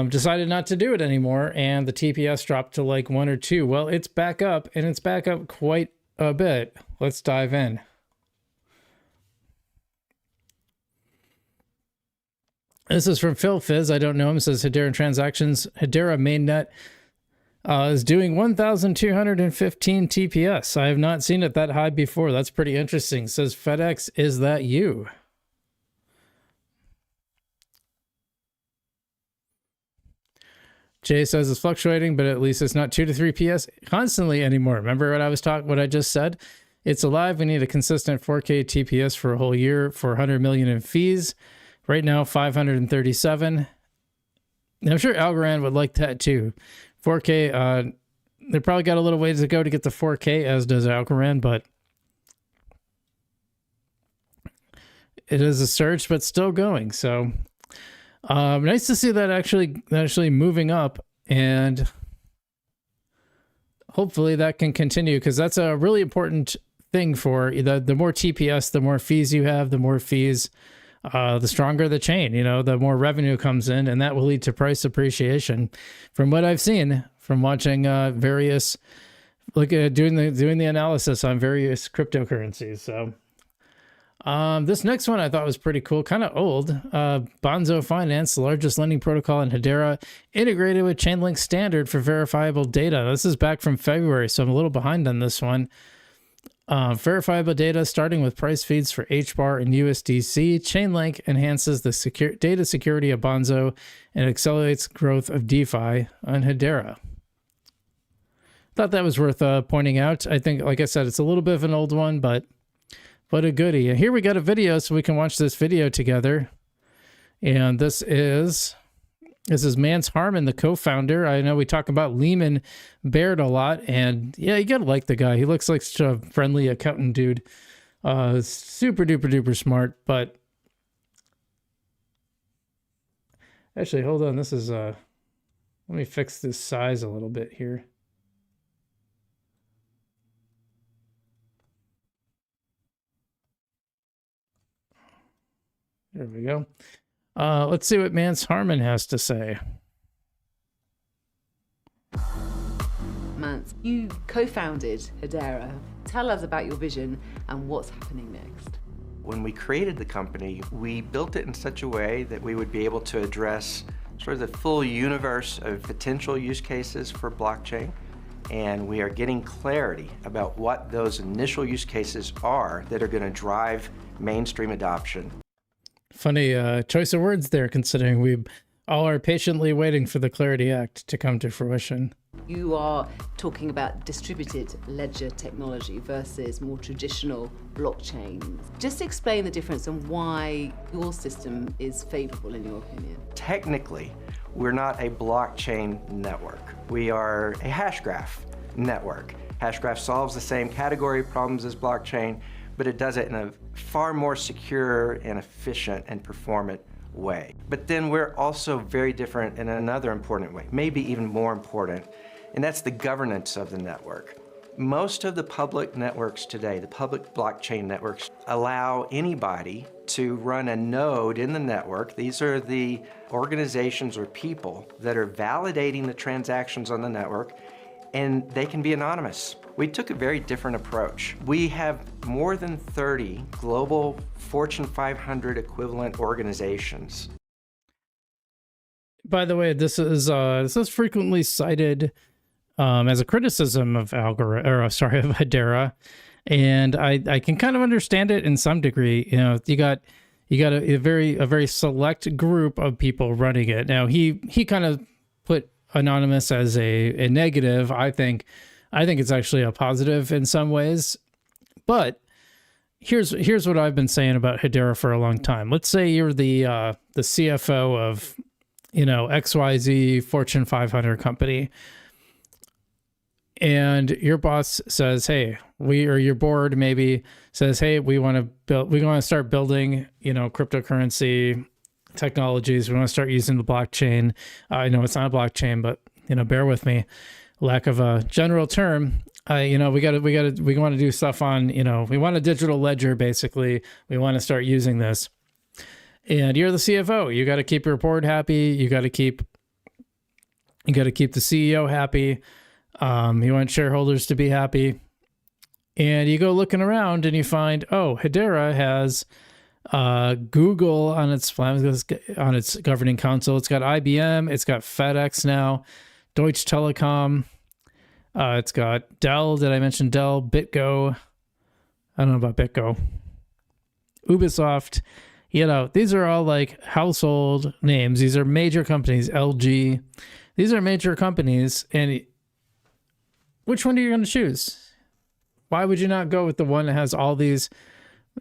decided not to do it anymore, and the TPS dropped to like 1 or 2. Well, it's back up, and it's back up quite a bit. Let's dive in. This is from Phil Fizz. I don't know him. It says Hedera transactions. Hedera mainnet is doing 1,215 TPS. I have not seen it that high before. That's pretty interesting. It says FedEx, is that you? Jay says it's fluctuating, but at least it's not 2 to 3 PS constantly anymore. Remember what I just said? It's alive. We need a consistent 4K TPS for a whole year for 100 million in fees. Right now, 537. And I'm sure Algorand would like that too. 4K, they probably got a little ways to go to get to 4K, as does Algorand, but it is a surge, but still going. So nice to see that actually moving up, and hopefully that can continue, because that's a really important thing. For the more TPS, the more fees you have, the more fees, the stronger the chain, the more revenue comes in, and that will lead to price appreciation. From what I've seen from watching various, doing the analysis on various cryptocurrencies. So this next one I thought was pretty cool, kind of old. Bonzo Finance, the largest lending protocol in Hedera, integrated with Chainlink Standard for verifiable data. This is back from February, so I'm a little behind on this one. Verifiable data starting with price feeds for HBAR and USDC. Chainlink enhances the data security of Bonzo and accelerates growth of DeFi on Hedera. Thought that was worth pointing out. I think, like I said, it's a little bit of an old one, but a goodie. And here we got a video, so we can watch this video together. And this is Mance Harmon, the co-founder. I know we talk about Lehman Baird a lot, and yeah, you gotta like the guy. He looks like such a friendly accountant dude. Super duper duper smart. But actually, hold on. This is let me fix this size a little bit here. There we go. Let's see what Mance Harmon has to say. Mance, you co-founded Hedera. Tell us about your vision and what's happening next. When we created the company, we built it in such a way that we would be able to address sort of the full universe of potential use cases for blockchain. And we are getting clarity about what those initial use cases are that are going to drive mainstream adoption. Funny choice of words there, considering we all are patiently waiting for the Clarity Act to come to fruition. You are talking about distributed ledger technology versus more traditional blockchains. Just explain the difference and why your system is favorable in your opinion. Technically, we're not a blockchain network. We are a hash graph network. Hash graph solves the same category problems as blockchain, but it does it in a far more secure and efficient and performant way. But then we're also very different in another important way, maybe even more important, and that's the governance of the network. Most of the public networks today, the public blockchain networks, allow anybody to run a node in the network. These are the organizations or people that are validating the transactions on the network, and they can be anonymous. We took a very different approach. We have more than 30 global Fortune 500 equivalent organizations. By the way, this is frequently cited as a criticism of of Hedera, and I can kind of understand it in some degree. You got a very select group of people running it. Now he kind of put anonymous as a negative. I think it's actually a positive in some ways. But here's what I've been saying about Hedera for a long time. Let's say you're the CFO of XYZ Fortune 500 company, and your boss says, hey, or your board maybe says, hey, we want to start building cryptocurrency technologies. We want to start using the blockchain. I know it's not a blockchain, but bear with me. Lack of a general term. We want to do stuff on, we want a digital ledger, basically. We want to start using this. And you're the CFO. You got to keep your board happy. You got to keep the CEO happy. You want shareholders to be happy. And you go looking around and you find, Hedera has Google on its governing council. It's got IBM. It's got FedEx now. Deutsche Telekom. It's got Dell. Did I mention Dell? BitGo. I don't know about BitGo. Ubisoft. These are all like household names. These are major companies. LG. These are major companies, and which one are you going to choose? Why would you not go with the one that has all these,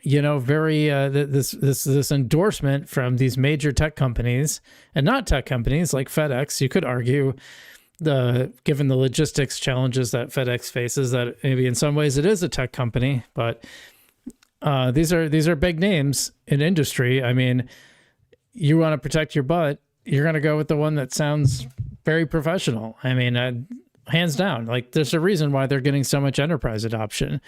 very this endorsement from these major tech companies and not tech companies like FedEx? You could argue, given the logistics challenges that FedEx faces, that maybe in some ways it is a tech company, but these are big names in industry. I mean, you want to protect your butt, you're going to go with the one that sounds very professional. I mean, hands down, like there's a reason why they're getting so much enterprise adoption.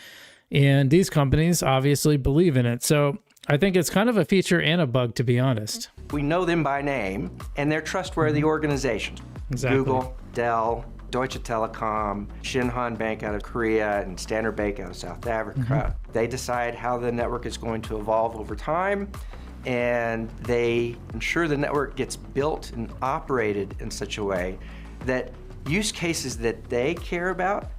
And these companies obviously believe in it. So I think it's kind of a feature and a bug, to be honest. We know them by name, and they're trustworthy organizations. Exactly. Google, Dell, Deutsche Telekom, Shinhan Bank out of Korea, and Standard Bank out of South Africa. They decide how the network is going to evolve over time, and they ensure the network gets built and operated in such a way that use cases that they care about,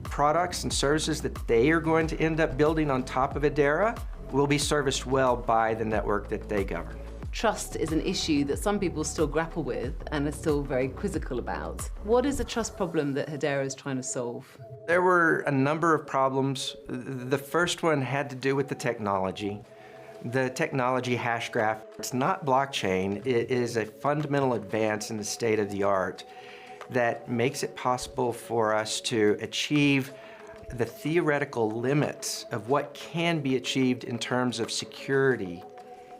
products and services that they are going to end up building on top of Hedera, will be serviced well by the network that they govern. Trust is an issue that some people still grapple with and are still very quizzical about. What is the trust problem that Hedera is trying to solve? There were a number of problems. The first one had to do with the technology. The technology hash graph, it's not blockchain, it is a fundamental advance in the state of the art that makes it possible for us to achieve the theoretical limits of what can be achieved in terms of security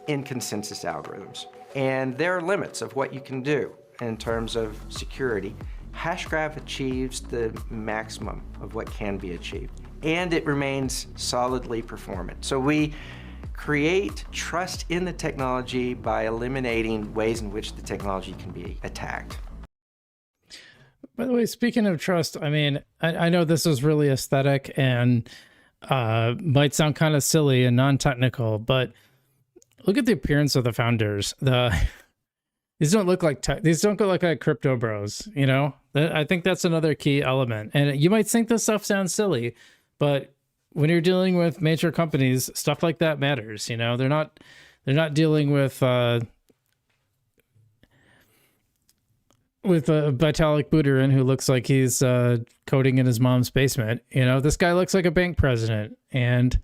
in consensus algorithms. And there are limits of what you can do in terms of security. Hashgraph achieves the maximum of what can be achieved, and it remains solidly performant. So we create trust in the technology by eliminating ways in which the technology can be attacked. By the way, speaking of trust, I mean, I know this is really aesthetic and might sound kind of silly and non-technical, but look at the appearance of the founders. These don't look like crypto bros, I think that's another key element. And you might think this stuff sounds silly, but when you're dealing with major companies, stuff like that matters. They're not dealing with Vitalik Buterin, who looks like he's coding in his mom's basement. This guy looks like a bank president, and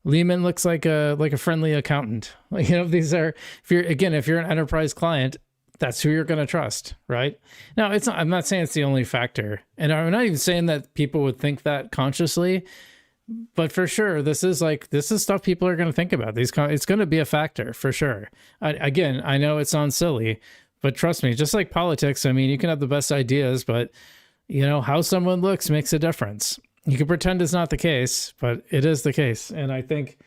Lehman looks like a friendly accountant. These are, if you're an enterprise client, that's who you're going to trust, right? Now, I'm not saying it's the only factor, and I'm not even saying that people would think that consciously, but for sure, this is stuff people are going to think about. It's going to be a factor for sure. I know it sounds silly, but trust me, just like politics, I mean, you can have the best ideas, but how someone looks makes a difference. You can pretend it's not the case, but it is the case. And I think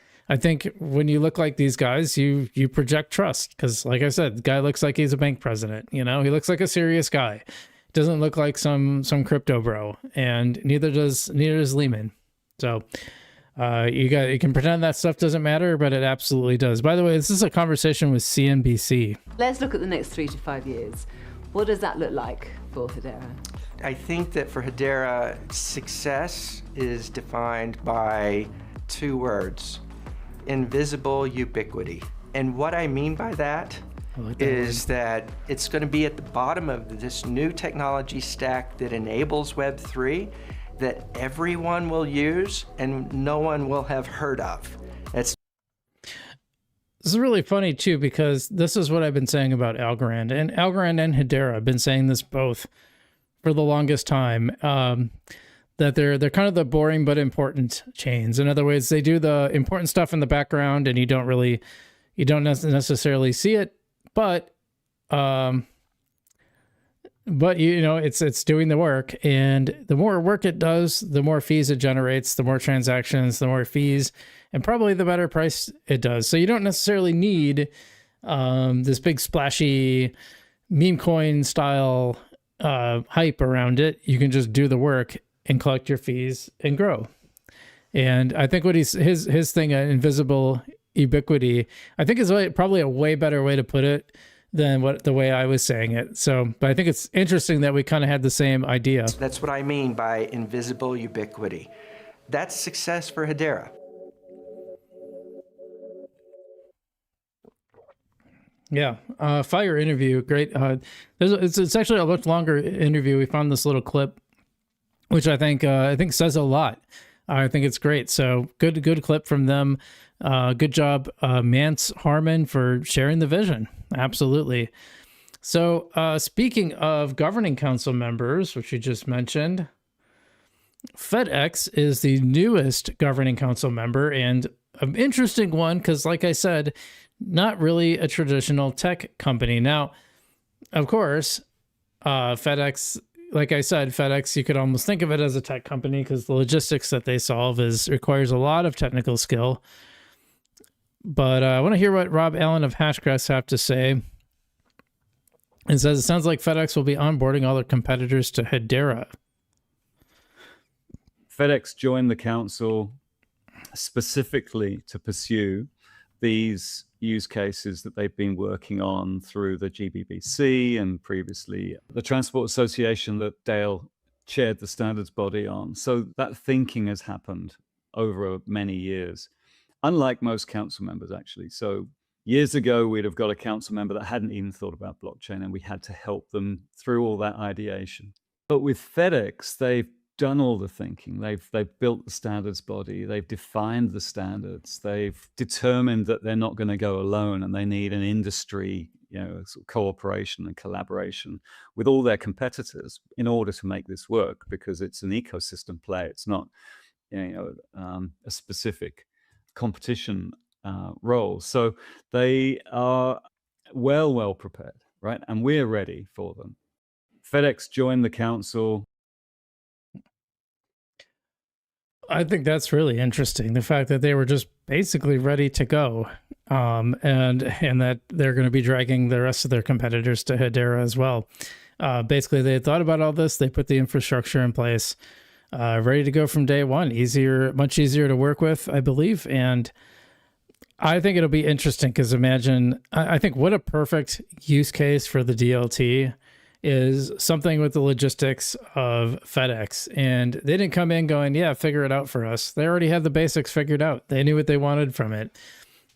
when you look like these guys, you project trust, because like I said, the guy looks like he's a bank president. He looks like a serious guy. Doesn't look like some crypto bro, and neither does Lehman. So you can pretend that stuff doesn't matter, but it absolutely does. By the way, this is a conversation with CNBC. Let's look at the next 3 to 5 years. What does that look like for Hedera? I think that for Hedera, success is defined by 2 words: invisible ubiquity. And what I mean by that is that it's going to be at the bottom of this new technology stack that enables Web3, that everyone will use and no one will have heard of. This is really funny too, because this is what I've been saying about Algorand and Hedera. I've been saying this both for the longest time, that they're kind of the boring but important chains. In other words, they do the important stuff in the background and you don't necessarily see it, but it's doing the work, and the more work it does, the more fees it generates, the more transactions, the more fees, and probably the better price it does. So you don't necessarily need this big splashy meme coin style hype around it. You can just do the work and collect your fees and grow. And I think what his thing, invisible ubiquity, I think is probably a way better way to put it than the way I was saying it. So, but I think it's interesting that we kind of had the same idea. That's what I mean by invisible ubiquity. That's success for Hedera. Yeah, fire interview, great. It's actually a much longer interview. We found this little clip, which I think says a lot. I think it's great. So good clip from them. Good job, Mance Harmon, for sharing the vision. Absolutely. So speaking of governing council members, which you just mentioned, FedEx is the newest governing council member, and an interesting one because, like I said, not really a traditional tech company. Now, of course, FedEx, like I said, FedEx, you could almost think of it as a tech company because the logistics that they solve requires a lot of technical skill. But I want to hear what Rob Allen of Hashgraphs have to say. It says, it sounds like FedEx will be onboarding all their competitors to Hedera. FedEx joined the council specifically to pursue these use cases that they've been working on through the GBBC and previously the Transport Association that Dale chaired the standards body on. So that thinking has happened over many years, unlike most council members, actually. So years ago, we'd have got a council member that hadn't even thought about blockchain, and we had to help them through all that ideation. But with FedEx, they've done all the thinking. They've built the standards body. They've defined the standards. They've determined that they're not going to go alone, and they need an industry, sort of cooperation and collaboration with all their competitors in order to make this work, because it's an ecosystem play. It's not, a specific competition role. So they are well prepared, right? And we're ready for them. FedEx joined the council. I think that's really interesting. The fact that they were just basically ready to go, and that they're going to be dragging the rest of their competitors to Hedera as well. Basically, they had thought about all this. They put the infrastructure in place, ready to go from day one. Much easier to work with, I believe. And I think it'll be interesting because I think what a perfect use case for the DLT is something with the logistics of FedEx. And they didn't come in going, yeah, figure it out for us. They already had the basics figured out. They knew what they wanted from it.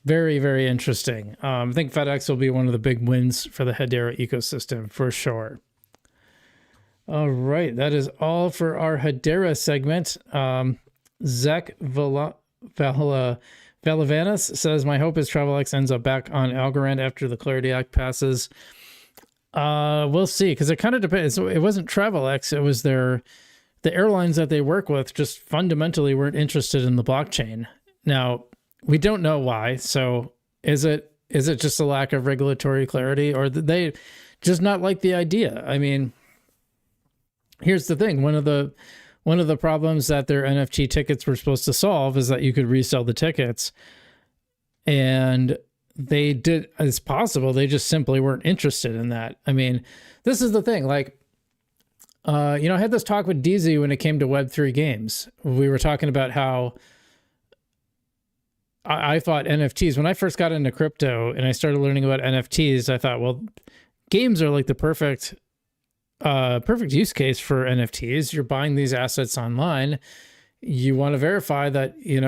Very, very interesting. I think FedEx will be one of the big wins for the Hedera ecosystem for sure. All right, that is all for our Hedera segment. Zach Valavanis says, my hope is TravelX ends up back on Algorand after the Clarity Act passes. We'll see, because it kind of depends. So it wasn't TravelX, it was the airlines that they work with just fundamentally weren't interested in the blockchain. Now, we don't know why. So is it just a lack of regulatory clarity, or did they just not like the idea? I mean, here's the thing. One of the problems that their NFT tickets were supposed to solve is that you could resell the tickets, and they did as possible. They just simply weren't interested in that. I mean, this is the thing. Like, I had this talk with DZ when it came to Web3 games. We were talking about how I thought NFTs, when I first got into crypto and I started learning about NFTs, I thought, well, games are like the perfect use case for NFTs. You're buying these assets online. You want to verify that, you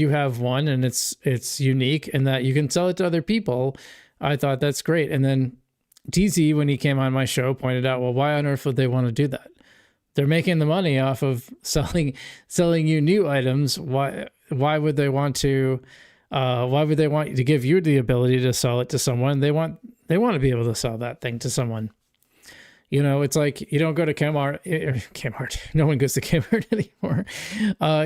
have one and it's unique and that you can sell it to other people. I thought that's great. And then DZ, when he came on my show, pointed out, well, why on earth would they want to do that? They're making the money off of selling you new items. Why would they want to give you the ability to sell it to someone? They want to be able to sell that thing to someone. It's like you don't go to Kmart. No one goes to Kmart anymore.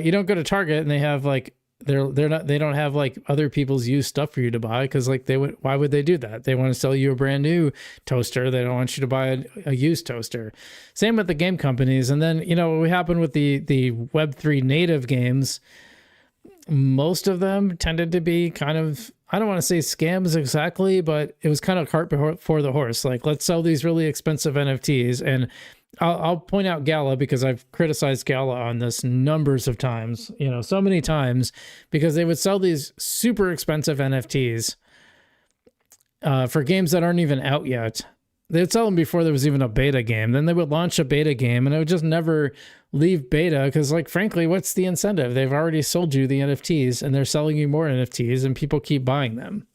You don't go to Target and they have like they don't have like other people's used stuff for you to buy, because like why would they do that? They want to sell you a brand new toaster. They don't want you to buy a used toaster. Same with the game companies. And then what happened with the Web3 native games, most of them tended to be kind of, I don't want to say scams exactly, but it was kind of cart before the horse. Like, let's sell these really expensive NFTs. And I'll point out Gala, because I've criticized Gala on this numbers of times, so many times, because they would sell these super expensive NFTs for games that aren't even out yet. They'd sell them before there was even a beta game. Then they would launch a beta game and it would just never leave beta, because like, frankly, what's the incentive? They've already sold you the NFTs and they're selling you more NFTs and people keep buying them.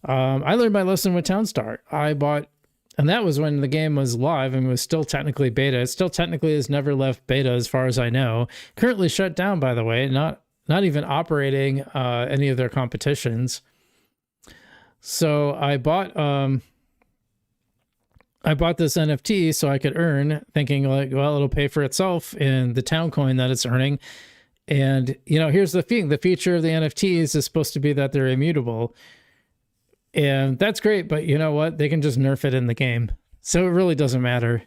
I learned my lesson with Townstar. I bought, and that was when the game was live and was still technically beta. It still technically has never left beta as far as I know. Currently shut down, by the way, not even operating any of their competitions. So I bought this NFT so I could earn, thinking like, well, it'll pay for itself in the town coin that it's earning. And, you know, here's the thing. The feature of the NFTs is supposed to be that they're immutable. And that's great, but you know what? They can just nerf it in the game. So it really doesn't matter.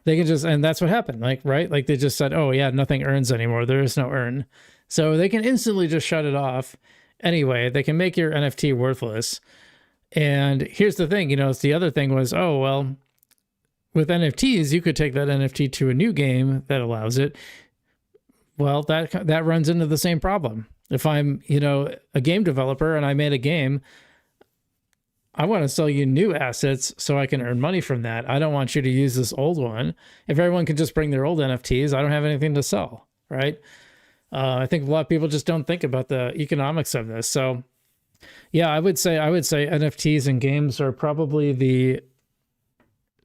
They can just, and that's what happened, like, right? Like they just said, oh yeah, nothing earns anymore. There is no earn. So they can instantly just shut it off. Anyway, they can make your NFT worthless. And here's the thing, you know, the other thing was, oh, well, with NFTs, you could take that NFT to a new game that allows it. Well, that runs into the same problem. If I'm, you know, a game developer and I made a game, I want to sell you new assets so I can earn money from that. I don't want you to use this old one. If everyone can just bring their old NFTs, I don't have anything to sell, right? I think a lot of people just don't think about the economics of this. So yeah, I would say NFTs and games are probably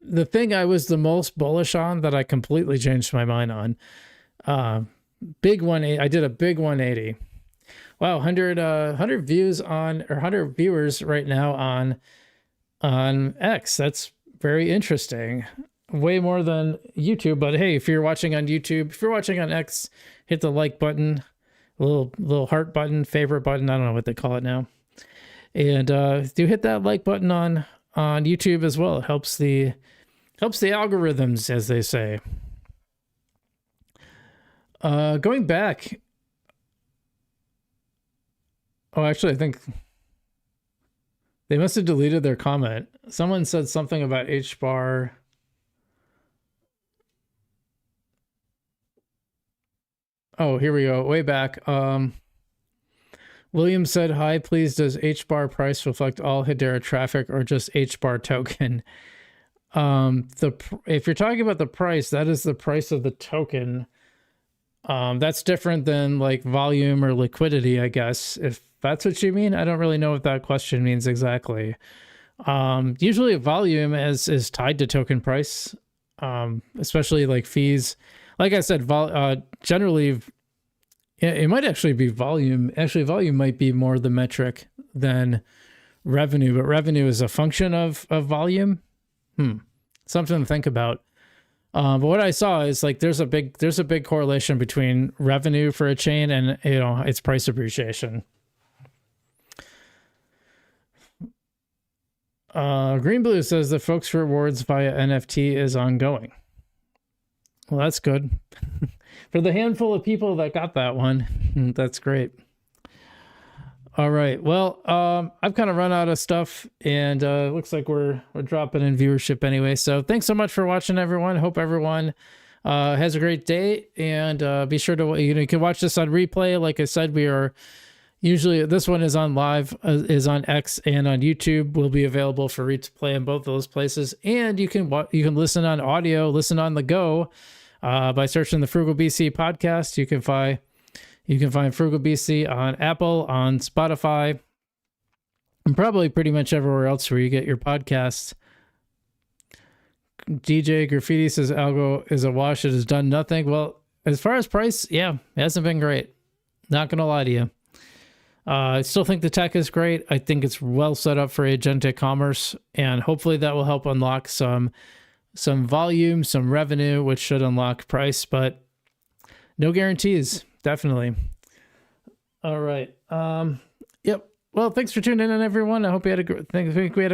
the thing I was the most bullish on that I completely changed my mind on. Big 180. I did a big 180. Wow, 100 views on, or 100 viewers right now on X. That's very interesting. Way more than YouTube, but hey, if you're watching on YouTube, if you're watching on X, hit the like button, little heart button, favorite button. I don't know what they call it now. And do hit that like button on YouTube as well. It helps the algorithms, as they say. Going back. Oh, actually, I think they must have deleted their comment. Someone said something about HBAR. Oh, here we go. Way back. William said, hi, please, does HBAR price reflect all Hedera traffic or just HBAR token? If you're talking about the price, that is the price of the token. That's different than like volume or liquidity, I guess, if that's what you mean. I don't really know what that question means exactly. Usually volume is tied to token price, especially like fees. Like I said, generally, it might actually be volume. Actually, volume might be more the metric than revenue, but revenue is a function of volume. Something to think about. But what I saw is like there's a big correlation between revenue for a chain and, you know, its price appreciation. Green Blue says the folks rewards via NFT is ongoing. Well, that's good. For the handful of people that got that one, that's great. All right. Well, I've kind of run out of stuff, and it looks like we're dropping in viewership anyway. So thanks so much for watching, everyone. Hope everyone has a great day, and be sure to, you can watch this on replay. Like I said, we are usually, this one is on live, is on X and on YouTube. Will be available for replay in both those places, and you can listen on audio, listen on the go by searching the FrugalBC podcast. You can find FrugalBC on Apple, on Spotify, and probably pretty much everywhere else where you get your podcasts. DJ Graffiti says Algo is a wash. It has done nothing. Well, as far as price, yeah, it hasn't been great. Not going to lie to you. I still think the tech is great. I think it's well set up for agentic commerce, and hopefully that will help unlock some volume, some revenue, which should unlock price, but no guarantees. Definitely. All right. Yep. Well, thanks for tuning in, everyone. I hope we had a great